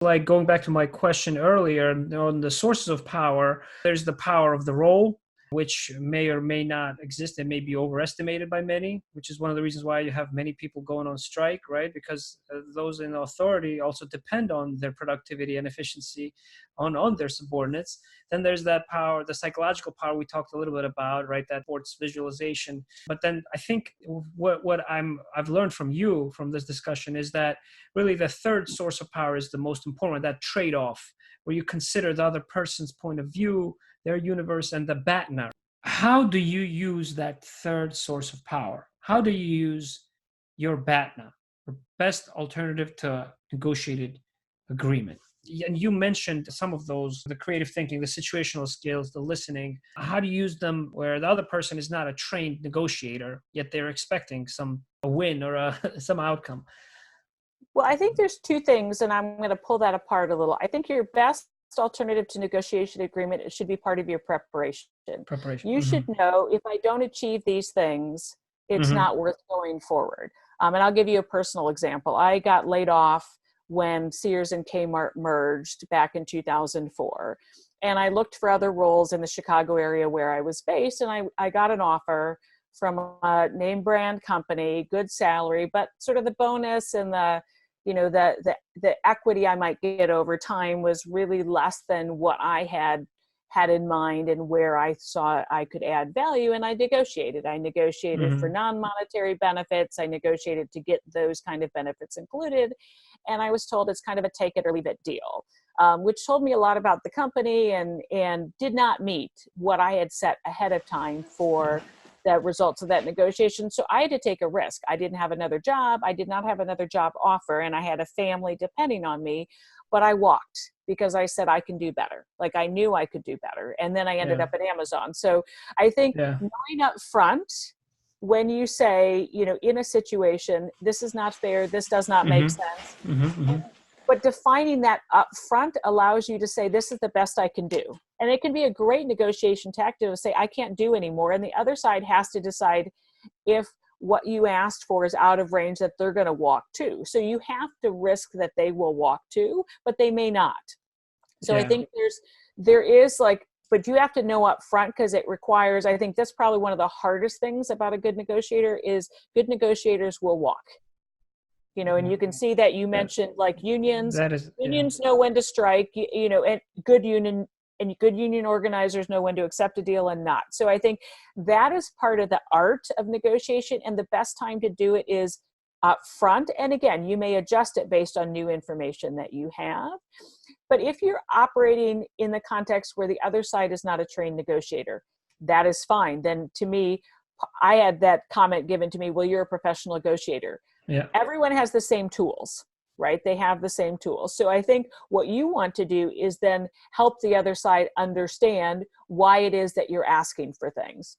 Like going back to my question earlier on the sources of power, there's the power of the role, which may or may not exist and may be overestimated by many, which is one of the reasons why you have many people going on strike, right? Because those in authority also depend on their productivity and efficiency on their subordinates. Then there's that power, the psychological power we talked a little bit about, right? That sports visualization. But then I think what I've learned from you from this discussion is that really the third source of power is the most important, that trade-off, where you consider the other person's point of view, their universe, and the BATNA. How do you use that third source of power? How do you use your BATNA, or best alternative to negotiated agreement? And you mentioned some of those, the creative thinking, the situational skills, the listening. How do you use them where the other person is not a trained negotiator, yet they're expecting a win or some outcome? Well, I think there's two things, and I'm going to pull that apart a little. I think your best alternative to negotiation agreement, it should be part of your preparation. You should know, if I don't achieve these things, it's not worth going forward. And I'll give you a personal example. I got laid off when Sears and Kmart merged back in 2004. And I looked for other roles in the Chicago area where I was based, and I got an offer from a name brand company, good salary, but sort of the bonus and the equity I might get over time was really less than what I had in mind and where I saw I could add value. And I negotiated for non-monetary benefits. I negotiated to get those kind of benefits included. And I was told it's kind of a take it or leave it deal, which told me a lot about the company and did not meet what I had set ahead of time for the results of that negotiation. So I had to take a risk. I didn't have another job. I did not have another job offer, and I had a family depending on me, but I walked because I said I can do better. Like, I knew I could do better. And then I ended up at Amazon. So I think knowing up front, when you say, in a situation, this is not fair, this does not make sense. But defining that up front allows you to say, this is the best I can do. And it can be a great negotiation tactic to say, I can't do anymore. And the other side has to decide if what you asked for is out of range that they're going to walk to. So you have to risk that they will walk to, but they may not. So I think there is but you have to know up front, because it requires, I think that's probably one of the hardest things about a good negotiator is good negotiators will walk. And you can see that you mentioned unions. Unions know when to strike, and good union organizers know when to accept a deal and not. So I think that is part of the art of negotiation, and the best time to do it is up front. And again, you may adjust it based on new information that you have. But if you're operating in the context where the other side is not a trained negotiator, that is fine. Then to me, I had that comment given to me, well, you're a professional negotiator. Yeah. Everyone has the same tools, right? They have the same tools. So I think what you want to do is then help the other side understand why it is that you're asking for things.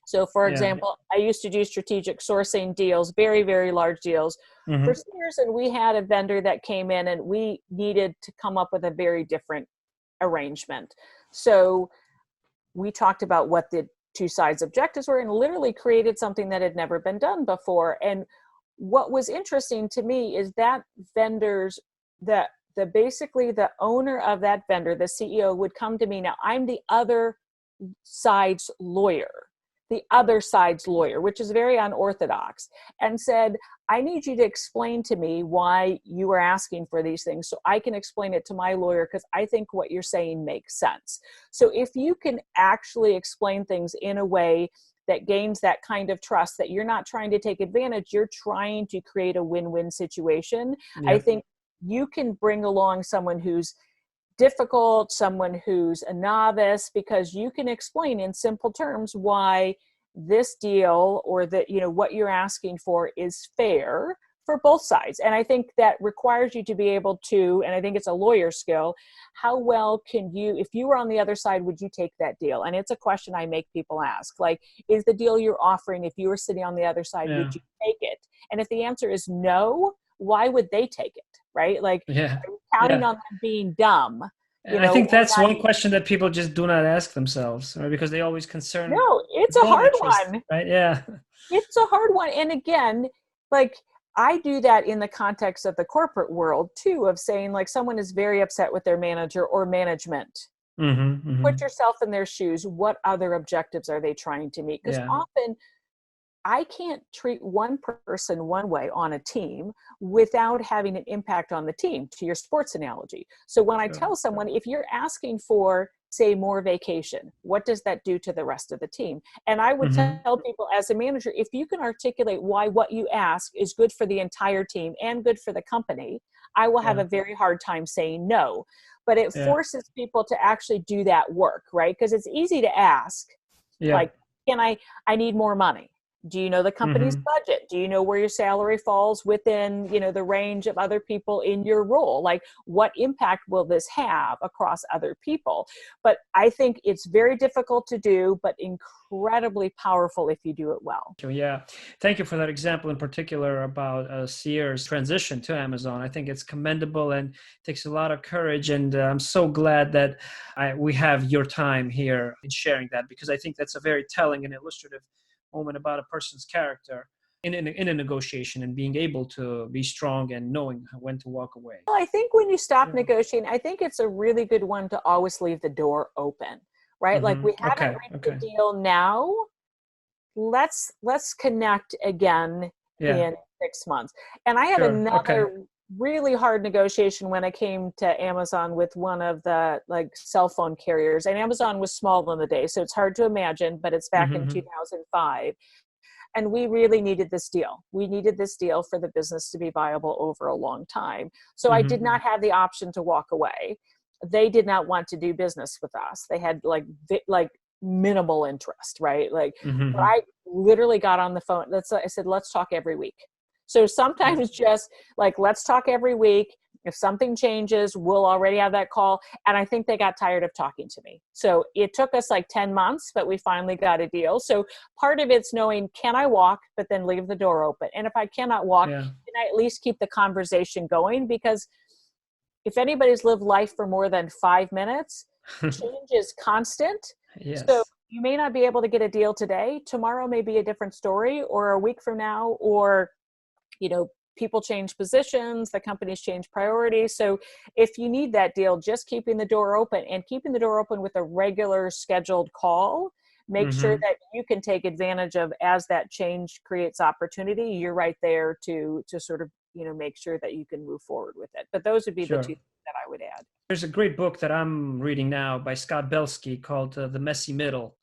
So for example, I used to do strategic sourcing deals, very, very large deals for Sears. And we had a vendor that came in and we needed to come up with a very different arrangement. So we talked about what the two sides' objectives were and literally created something that had never been done before. And what was interesting to me is that vendors, basically the owner of that vendor, the CEO, would come to me. Now, I'm the other side's lawyer, which is very unorthodox, and said, I need you to explain to me why you are asking for these things so I can explain it to my lawyer, because I think what you're saying makes sense. So if you can actually explain things in a way that gains that kind of trust, that you're not trying to take advantage, you're trying to create a win-win situation. Yeah. I think you can bring along someone who's difficult, someone who's a novice, because you can explain in simple terms why this deal or what you're asking for is fair for both sides. And I think that requires you to be able to, and I think it's a lawyer skill, how well can you, if you were on the other side, would you take that deal? And it's a question I make people ask, is the deal you're offering, if you were sitting on the other side, would you take it? And if the answer is no, why would they take it? Right? Are you counting on them being dumb? I think that's one question that people just do not ask themselves, right? Because they always concern. No, it's a hard one. Right? Yeah. It's a hard one. And again, I do that in the context of the corporate world too, of saying like someone is very upset with their manager or management. Put yourself in their shoes. What other objectives are they trying to meet? Because often I can't treat one person one way on a team without having an impact on the team, to your sports analogy. So when I tell someone, if you're asking for, say, more vacation, what does that do to the rest of the team? And I would tell people as a manager, if you can articulate why what you ask is good for the entire team and good for the company, I will have a very hard time saying no. But it forces people to actually do that work, right? Because it's easy to ask, like, I need more money. Do you know the company's budget? Do you know where your salary falls within, the range of other people in your role? Like, what impact will this have across other people? But I think it's very difficult to do, but incredibly powerful if you do it well. Yeah. Thank you for that example in particular about Sears' transition to Amazon. I think it's commendable and takes a lot of courage. And I'm so glad that we have your time here in sharing that, because I think that's a very telling and illustrative moment about a person's character in a negotiation, and being able to be strong and knowing when to walk away. Well, I think when you stop negotiating, I think it's a really good one to always leave the door open, right? Like, we haven't reached the deal now. Let's connect again in 6 months. And I had another really hard negotiation when I came to Amazon with one of the cell phone carriers, and Amazon was small in the day, so it's hard to imagine, but it's back in 2005. And we really needed this deal. We needed this deal for the business to be viable over a long time. So I did not have the option to walk away. They did not want to do business with us. They had like minimal interest, right? But I literally got on the phone. I said, let's talk every week. So sometimes just let's talk every week. If something changes, we'll already have that call. And I think they got tired of talking to me. So it took us 10 months, but we finally got a deal. So part of it's knowing, can I walk, but then leave the door open? And if I cannot walk, can I at least keep the conversation going? Because if anybody's lived life for more than 5 minutes, change is constant. So you may not be able to get a deal today. Tomorrow may be a different story, or a week from now, or people change positions, the companies change priorities. So if you need that deal, just keeping the door open, and keeping the door open with a regular scheduled call, make sure that you can take advantage of, as that change creates opportunity, you're right there to sort of, make sure that you can move forward with it. But those would be the two things that I would add. There's a great book that I'm reading now by Scott Belsky called The Messy Middle,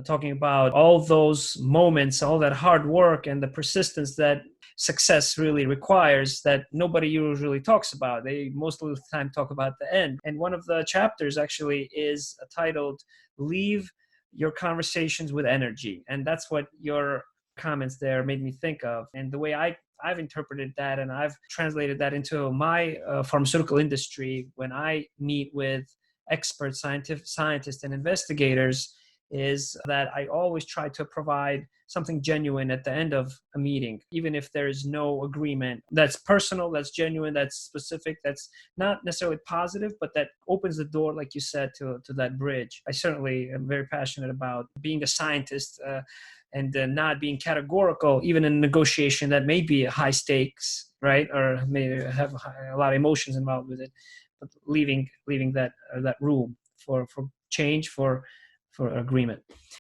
talking about all those moments, all that hard work and the persistence that success really requires, that nobody usually talks about. They most of the time talk about the end. And one of the chapters actually is titled "Leave Your Conversations with Energy." And that's what your comments there made me think of. And the way I've interpreted that, and I've translated that into my pharmaceutical industry when I meet with expert scientists and investigators, is that I always try to provide something genuine at the end of a meeting, even if there is no agreement. That's personal, that's genuine, that's specific, that's not necessarily positive, but that opens the door, like you said, to that bridge. I certainly am very passionate about being a scientist and not being categorical, even in negotiation that may be high stakes, right? Or may have a lot of emotions involved with it, but leaving that room for change, for agreement.